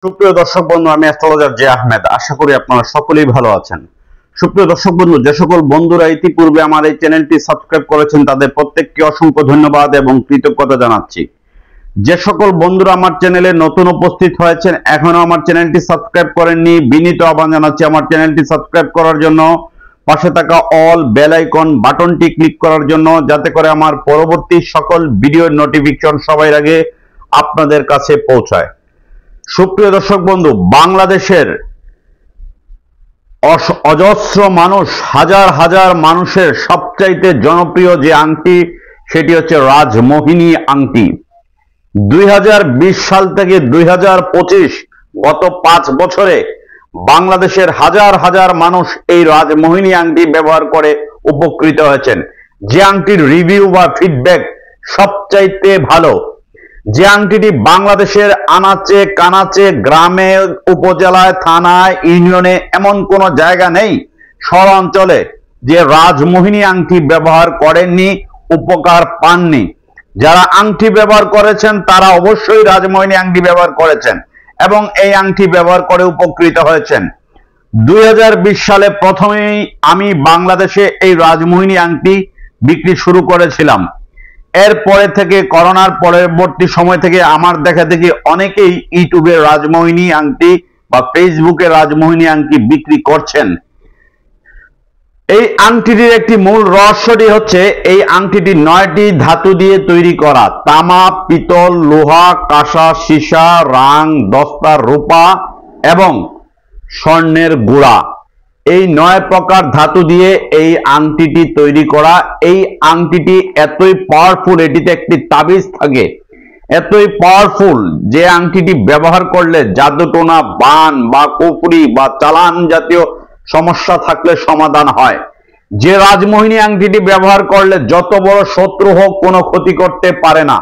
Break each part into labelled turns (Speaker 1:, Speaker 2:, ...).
Speaker 1: সুপ্রিয় দর্শক বন্ধু, আমি অ্যাস্ট্রোলজার জে আহমেদ। আশা করি আপনারা সকলেই ভালো আছেন। সুপ্রিয় দর্শক বন্ধু, যে সকল বন্ধুরা ইতিপূর্বে আমার এই চ্যানেলটি সাবস্ক্রাইব করেছেন তাদের প্রত্যেককে অসংখ্য ধন্যবাদ এবং কৃতজ্ঞতা জানাচ্ছি। যে সকল বন্ধুরা আমার চ্যানেলে নতুন উপস্থিত হয়েছেন, এখনো আমার চ্যানেলটি সাবস্ক্রাইব করেননি, বিনীত আহ্বান জানাচ্ছি আমার চ্যানেলটি সাবস্ক্রাইব করার জন্য, পাশে থাকা অল বেল আইকন বাটনটি ক্লিক করার জন্য, যাতে করে আমার পরবর্তী সকল ভিডিওর নোটিফিকেশন সবার আগে আপনাদের কাছে পৌঁছায়। সুপ্রিয় দর্শক বন্ধু, বাংলাদেশের অজস্র মানুষ, হাজার হাজার মানুষের সবচাইতে জনপ্রিয় যে আংটি সেটি হচ্ছে রাজমোহিনী আংটি। 2020 সাল থেকে 2025 গত 5 বছরে বাংলাদেশের হাজার হাজার মানুষ এই রাজমোহিনী আংটি ব্যবহার করে উপকৃত হয়েছেন। যে আংটির রিভিউ বা ফিডব্যাক সবচাইতে ভালো, যে আংটিটি বাংলাদেশের আনাচে কানাচে, গ্রামে, উপজেলায়, থানায়, ইউনিয়নে এমন কোন জায়গা নেই শহর অঞ্চলে যে রাজমোহিনী আংটি ব্যবহার করেননি, উপকার পাননি। যারা আংটি ব্যবহার করেছেন তারা অবশ্যই রাজমোহিনী আংটি ব্যবহার করেছেন এবং এই আংটি ব্যবহার করে উপকৃত হয়েছেন। 2020 সালে প্রথমেই আমি বাংলাদেশে এই রাজমোহিনী আংটি বিক্রি শুরু করেছিলাম। এরপরে থেকে করোনার পরবর্তী সময় থেকে আমার দেখা দেখি অনেকেই ইউটিউবে রাজমোহিনী আংটি বা ফেসবুকে রাজমোহিনী আংটি বিক্রি করছেন। এই আংটিটির একটি মূল রহস্যটি হচ্ছে এই আংটিটি 9টি ধাতু দিয়ে তৈরি করা: তামা, পিতল, লোহা, কাঁসা, সীসা, রাং, দস্তা, রূপা এবং স্বর্ণের গুঁড়া। এই 9 প্রকার ধাতু দিয়ে এই আংটিটি তৈরি করা। এই আংটিটি এতই পাওয়ারফুল, এটিতে একটি তাবিজ থাকে, এতই পাওয়ারফুল যে আংটিটি ব্যবহার করলে জাদুটোনা, বান বা কুফরি বা চালান জাতীয় সমস্যা থাকলে সমাধান হয়। যে রাজমোহিনী আংটিটি ব্যবহার করলে যত বড় শত্রু হোক কোনো ক্ষতি করতে পারে না।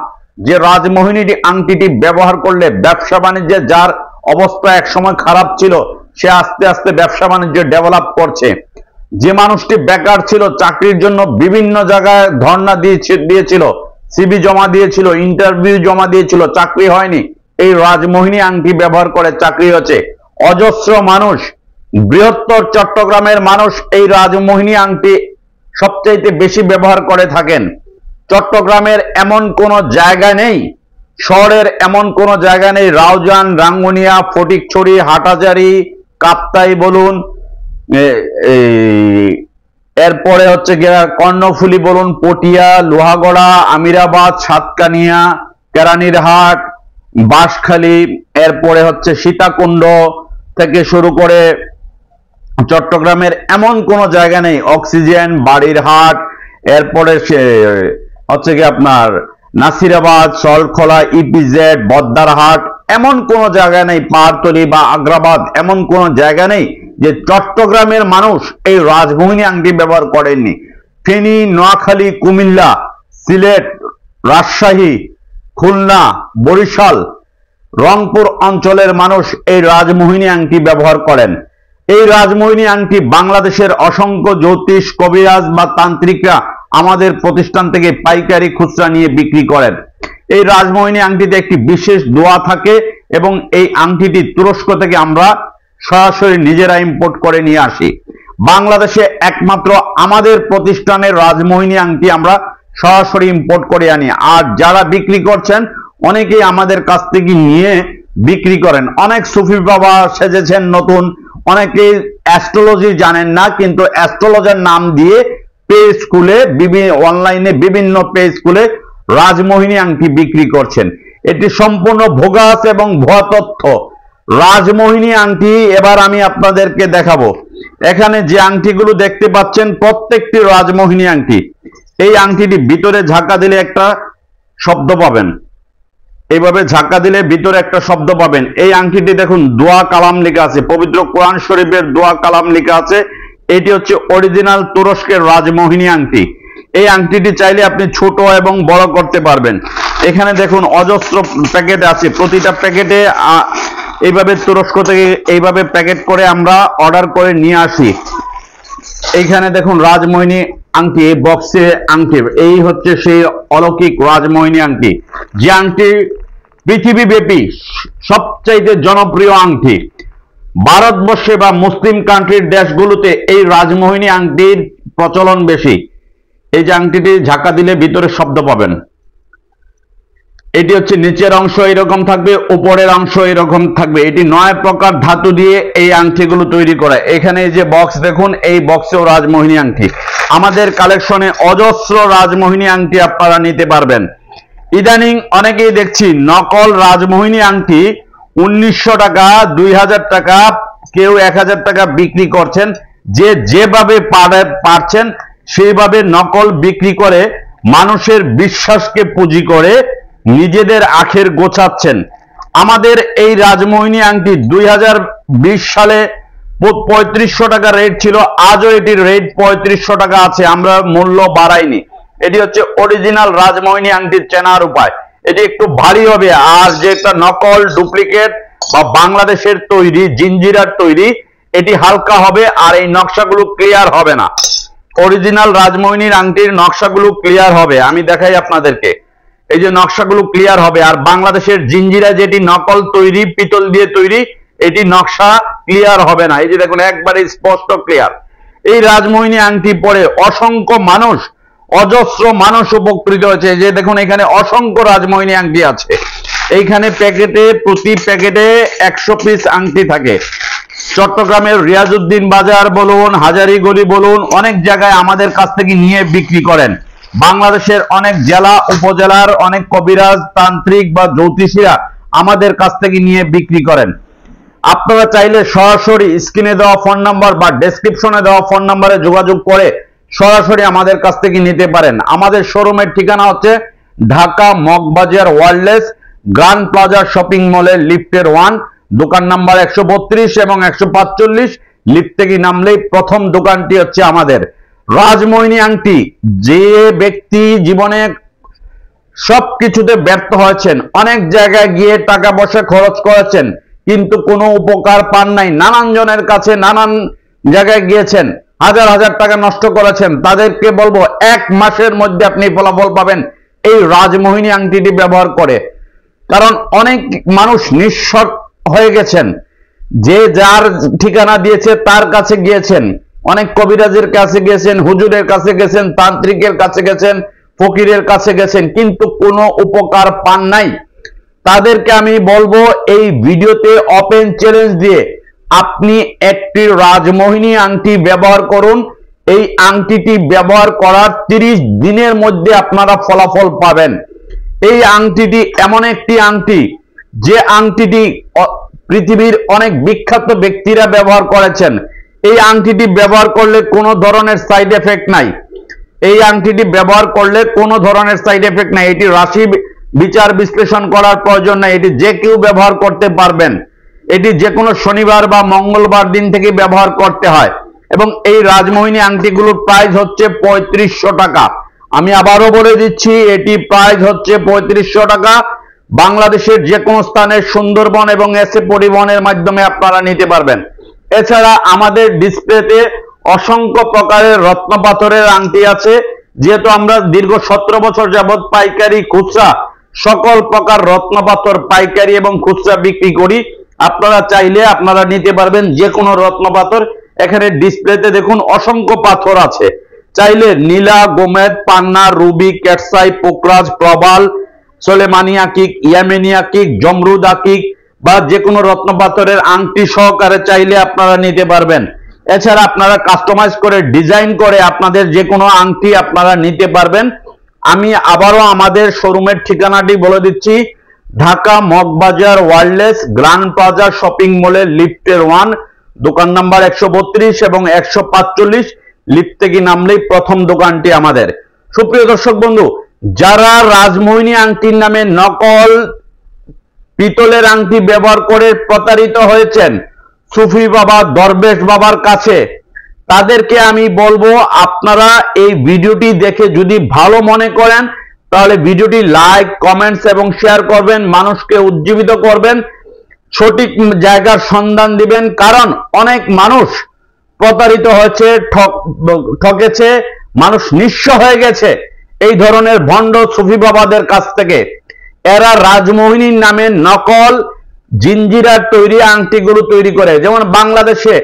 Speaker 1: যে রাজমোহিনী আংটিটি ব্যবহার করলে ব্যবসা বাণিজ্যে যার অবস্থা একসময় খারাপ ছিল সে আস্তে আস্তে ব্যবসা বাণিজ্য ডেভেলপ করছে। যে মানুষটি বেকার ছিল, চাকরির জন্য বিভিন্ন জায়গায় ধর্ণা দিয়েছিল, সিভি জমা দিয়েছিল, ইন্টারভিউ জমা দিয়েছিল, চাকরি হয়নি, এই রাজমোহিনী আংটি ব্যবহার করে চাকরি হচ্ছে। অজস্র মানুষ, বৃহত্তর চট্টগ্রামের মানুষ এই রাজমোহিনী আংটি সবচাইতে বেশি ব্যবহার করে থাকেন। চট্টগ্রামের এমন কোনো জায়গা নেই, শহরের এমন কোনো জায়গা নেই, রাউজান, রাঙ্গুনিয়া, ফটিকছড়ি, হাটাজারি, কাপ্তাই বলুন, এরপরে হচ্ছে কর্ণফুলী বলুন, পটিয়া, লোহাগড়া, আমিরাবাদ, সাতকানিয়া, কেরানীরহাট, বাঁশখালী, এরপরে হচ্ছে সীতাকুণ্ড থেকে শুরু করে চট্টগ্রামের এমন কোন জায়গা নেই, অক্সিজেন, বাড়িরহাট, এরপরে হচ্ছে কি আপনার নাসিরাবাদ, সল্টখোলা, ইপিজেড, বদ্দারহাট, এমন কোন জায়গা নেই, পাহাড়তলি বা আগ্রাবাদ, এমন কোন জায়গা নেই যে চট্টগ্রামের মানুষ এই রাজমোহিনী আংটি ব্যবহার করেননি। ফেনী, নোয়াখালী, কুমিল্লা, সিলেট, রাজশাহী, খুলনা, বরিশাল, রংপুর অঞ্চলের মানুষ এই রাজমোহিনী আংটি ব্যবহার করেন। এই রাজমোহিনী আংটি বাংলাদেশের অসংখ্য জ্যোতিষ, কবিরাজ বা তান্ত্রিকরা আমাদের প্রতিষ্ঠান থেকে পাইকারি খুচরা নিয়ে বিক্রি করেন। এই রাজমোহিনী আংটিতে একটি বিশেষ দোয়া থাকে এবং এই আংটিটি তুরস্ক থেকে আমরা সরাসরি নিজেরা ইম্পোর্ট করে নিয়ে আসি। বাংলাদেশে একমাত্র আমাদের প্রতিষ্ঠানের রাজমোহিনী আংটি আমরা সরাসরি ইম্পোর্ট করে আনি। আর যারা বিক্রি করছেন অনেকেই আমাদের কাছ থেকে নিয়ে বিক্রি করেন। অনেক সুফি বাবা সেজেছেন নতুন, অনেকেই অ্যাস্ট্রোলজি জানেন না, কিন্তু অ্যাস্ট্রোলজার নাম দিয়ে পেজ খুলে অনলাইনে বিভিন্ন পেজ খুলে রাজমোহিনী আংটি বিক্রি করছেন। এটি সম্পূর্ণ ভোগাস এবং ভুয়া তথ্য। রাজমোহিনী আংটি এবার আমি আপনাদেরকে দেখাবো। এখানে যে আংটিগুলো দেখতে পাচ্ছেন প্রত্যেকটি রাজমোহিনী আংটি। এই আংটিটি ভিতরে ঝাঁকা দিলে একটা শব্দ পাবেন, এইভাবে ঝাঁকা দিলে ভিতরে একটা শব্দ পাবেন। এই আংটিটি দেখুন দোয়া কালাম লেখা আছে, পবিত্র কোরআন শরীফের দোয়া কালাম লেখা আছে। এটি হচ্ছে অরিজিনাল তুরস্কের রাজমোহিনী আংটি। এই আংটিটি চাইলে আপনি ছোট এবং বড় করতে পারবেন। এখানে দেখুন অজস্র প্যাকেট আছে, প্রতিটা প্যাকেটে এইভাবে তুরস্ক থেকে এইভাবে প্যাকেট করে আমরা অর্ডার করে নিয়ে আসি। এইখানে দেখুন রাজমোহিনী আংটি, বক্সে আংটি, এই হচ্ছে সেই অলৌকিক রাজমোহিনী আংটি। যে আংটি পৃথিবীব্যাপী সবচাইতে জনপ্রিয় আংটি। ভারতবর্ষে বা মুসলিম কান্ট্রির দেশগুলোতে এই রাজমোহিনী আংটির প্রচলন বেশি। এই যে আংটিটি ঝাঁকা দিলে ভিতরে শব্দ পাবেন। এটি হচ্ছে নিচের অংশ এরকম থাকবে, উপরের অংশ এরকম থাকবে। এটি 9 প্রকার ধাতু দিয়ে এই আংটিগুলো তৈরি করা। এখানে এই যে বক্স দেখুন, এই বক্সেও রাজমোহিনী আংটি। আমাদের কালেকশনে অজস্র রাজমোহিনী আংটি আপনারা নিতে পারবেন। ইদানিং অনেকেই দেখছি নকল রাজমোহিনী আংটি 1900 টাকা, 2000 টাকা, কেউ 1000 টাকা বিক্রি করছেন। যে যেভাবে পারছেন সেইভাবে নকল বিক্রি করে মানুষের বিশ্বাসকে পুঁজি করে নিজেদের আখের গোছাচ্ছেন। আমাদের এই রাজমোহিনী আংটি 2020 সালে 3500 টাকা রেট ছিল, আজও এটির রেট 3500 টাকা আছে, আমরা মূল্য বাড়াইনি। এটি হচ্ছে অরিজিনাল রাজমোহিনী আংটির চেনার উপায়। এটি একটু ভারী হবে, আর যেটা নকল ডুপ্লিকেট বা বাংলাদেশের তৈরি জিঞ্জিরার তৈরি এটি হালকা হবে, আর এই নকশাগুলো ক্লিয়ার হবে না। অরিজিনাল রাজমোহিনীর আংটির নকশাগুলো ক্লিয়ার হবে, আমি দেখাই আপনাদেরকে। এই যে নকশাগুলো ক্লিয়ার হবে, আর বাংলাদেশের জিঞ্জিরা যেটি নকল তৈরি, পিতল দিয়ে তৈরি, এটি নকশা ক্লিয়ার হবে না। এই যে দেখুন একবারে স্পষ্ট ক্লিয়ার। এই রাজমোহিনী আংটি পরে অসংখ্য মানুষ, অজস্র মানুষ উপকৃত হয়েছে। যে দেখুন এখানে অসংখ্য রাজমোহিনী আংটি আছে। এইখানে প্যাকেটে, প্রতি প্যাকেটে 100 পিস আংটি থাকে। চট্টগ্রামের রিয়াজউদ্দিন বাজার বলুন, হাজারীগলি বলুন, অনেক জায়গায় আমাদের কাছ থেকে নিয়ে বিক্রি করেন। বাংলাদেশের অনেক জেলা উপজেলার অনেক কবিরাজ, তান্ত্রিক বা জ্যোতিষীরা আমাদের কাছ থেকে নিয়ে বিক্রি করেন। আপনারা চাইলে সরাসরি স্ক্রিনে দেওয়া ফোন নাম্বার বা ডেসক্রিপশনে দেওয়া ফোন নাম্বারে যোগাযোগ করে সরাসরি আমাদের কাছ থেকে নিতে পারেন। আমাদের শোরুমের ঠিকানা হচ্ছে Dhaka Moghbazar ওয়ার্ল্ডলেস grand plaza shopping মলের লিফটের 1, দোকান নাম্বার 132 এবং 145। লিফট থেকে নামলেই প্রথম দোকানটি হচ্ছে আমাদের। রাজমোহিনী আংটি, যে ব্যক্তি জীবনে সবকিছুতে ব্যর্থ হয়েছেন, অনেক জায়গায় গিয়ে টাকা পয়সা খরচ করেছেন কিন্তু কোনো উপকার পান নাই, নানান জনের কাছে নানান জায়গায় গিয়েছেন, হাজার হাজার টাকা নষ্ট করেছেন, তাদেরকে বলবো 1 মাসের মধ্যে আপনি ফলাফল পাবেন এই রাজমোহিনী আংটিটি ব্যবহার করে। কারণ অনেক মানুষ নিঃস্ব হয়ে গেছেন, যে যার ঠিকানা দিয়েছে তার কাছে গিয়েছেন, অনেক কবিরাজের কাছে গেছেন, হুজুরের কাছে গেছেন, তান্ত্রিকের কাছে গেছেন, ফকিরের কাছে গেছেন, কিন্তু কোনো উপকার পান নাই। তাদেরকে আমি বলবো এই ভিডিওতে ওপেন চ্যালেঞ্জ দিয়ে আপনি একটি রাজমোহিনী আংটি ব্যবহার করুন। এই আংটিটি ব্যবহার করার 30 দিনের মধ্যে আপনারা ফলাফল পাবেন। এই আংটিটি এমন একটি আংটি, যে আংটিটি পৃথিবীর অনেক বিখ্যাত ব্যক্তিরা ব্যবহার করেছেন। এই আংটিটি ব্যবহার করলে কোনো ধরনের সাইড এফেক্ট নাই। এই আংটিটি ব্যবহার করলে কোনো ধরনের সাইড এফেক্ট নাই। এটি রাশি বিচার বিশ্লেষণ করার প্রয়োজন নাই, এটি যে কেউ ব্যবহার করতে পারবেন। এটি যে কোনো শনিবার বা মঙ্গলবার দিন থেকে ব্যবহার করতে হয়। এবং এই রাজমোহিনী আংটিগুলোর প্রাইস হচ্ছে 3500 টাকা। আমি আবারও বলে দিচ্ছি, এটি প্রাইস হচ্ছে 3500 টাকা। বাংলাদেশের যে কোনো স্থানে সুন্দরবন এবং এসএ পরিবহনের মাধ্যমে আপনারা নিতে পারবেন। এছাড়া আমাদের ডিসপ্লেতে অসংখ্য প্রকারের রত্ন পাথরের আংটি আছে। যেহেতু আমরা দীর্ঘ 17 বছর যাবৎ পাইকারি খুচরা সকল প্রকার রত্ন পাথর পাইকারি এবং খুচরা বিক্রি করি। আপনারা চাইলে আপনারা নিতে পারবেন যে কোনো রত্ন পাথর। এখানে ডিসপ্লেতে দেখুন অসংখ্য পাথর আছে। চাইলে নীলা, গোমেদ, পান্না, রুবি, ক্যাটসাই, পোকরাজ, প্রবাল, সোলেমানি আকিক, ইয়ামেনি আকিক, জমরুদ আকিক বা যে কোনো রত্ন পাথরের আংটি সহকারে চাইলে আপনারা নিতে পারবেন। এছাড়া আপনারা কাস্টমাইজ করে ডিজাইন করে আপনাদের যে কোনো আংটি আপনারা নিতে পারবেন। আমি আবারও আমাদের শোরুমের ঠিকানাটি বলে দিচ্ছি, Dhaka Moghbazar ওয়ার্ল্ডলেস grand plaza shopping মলের লিফটের 1, দোকান নাম্বার 132 এবং 145। লিফট থেকে নামলেই প্রথম দোকানটি আমাদের। সুপ্রিয় দর্শক বন্ধু, যারা রাজমোহিনী আংটির নামে নকল পিতলের আংটি ব্যবহার করে প্রতারিত হয়েছেন সুফি বাবা, দরবেশ বাবার কাছে, তাদেরকে আমি বলবো আপনারা এই ভিডিওটি দেখে যদি ভালো মনে করেন তাহলে ভিডিওটি লাইক, কমেন্টস এবং শেয়ার করবেন, মানুষকে উজ্জীবিত করবেন, সঠিক জায়গার সন্ধান দিবেন। কারণ অনেক মানুষ প্রতারিত হয়েছে, ঠকেছে, মানুষ নিঃস্ব হয়ে গেছে এই ধরনের ভণ্ড সুফি বাবাদের কাছ থেকে। এরা রাজমোহিনীর নামে নকল জিঞ্জিরার তৈরি আংটিগুলো তৈরি করে। যেমন বাংলাদেশে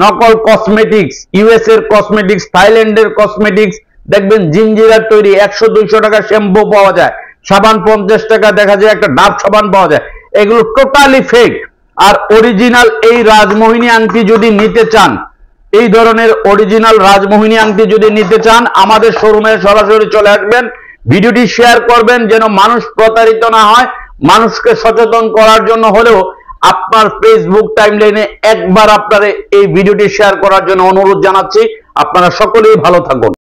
Speaker 1: নকল কসমেটিক্স, ইউএস এর কসমেটিক্স, থাইল্যান্ডের কসমেটিক্স, দেখবেন জিঞ্জিরার তৈরি 100-200 টাকা শ্যাম্পু পাওয়া যায়, সাবান 50 টাকা, দেখা যায় একটা ডাব সাবান পাওয়া যায়। এগুলো টোটালি ফেক। আর অরিজিনাল এই রাজমোহিনী আংটি যদি নিতে চান, এই ধরনের অরিজিনাল রাজমোহিনী আংটি যদি নিতে চান, আমাদের শোরুমে সরাসরি চলে আসবেন, ভিডিওটি শেয়ার করবেন যেন মানুষ প্রতারিত না হয়। মানুষকে সচেতন করার জন্য হলেও আপনার ফেসবুক টাইমলাইনে একবার আপনার এই ভিডিওটি শেয়ার করার জন্য অনুরোধ জানাচ্ছি। আপনারা সকলেই ভালো থাকুন।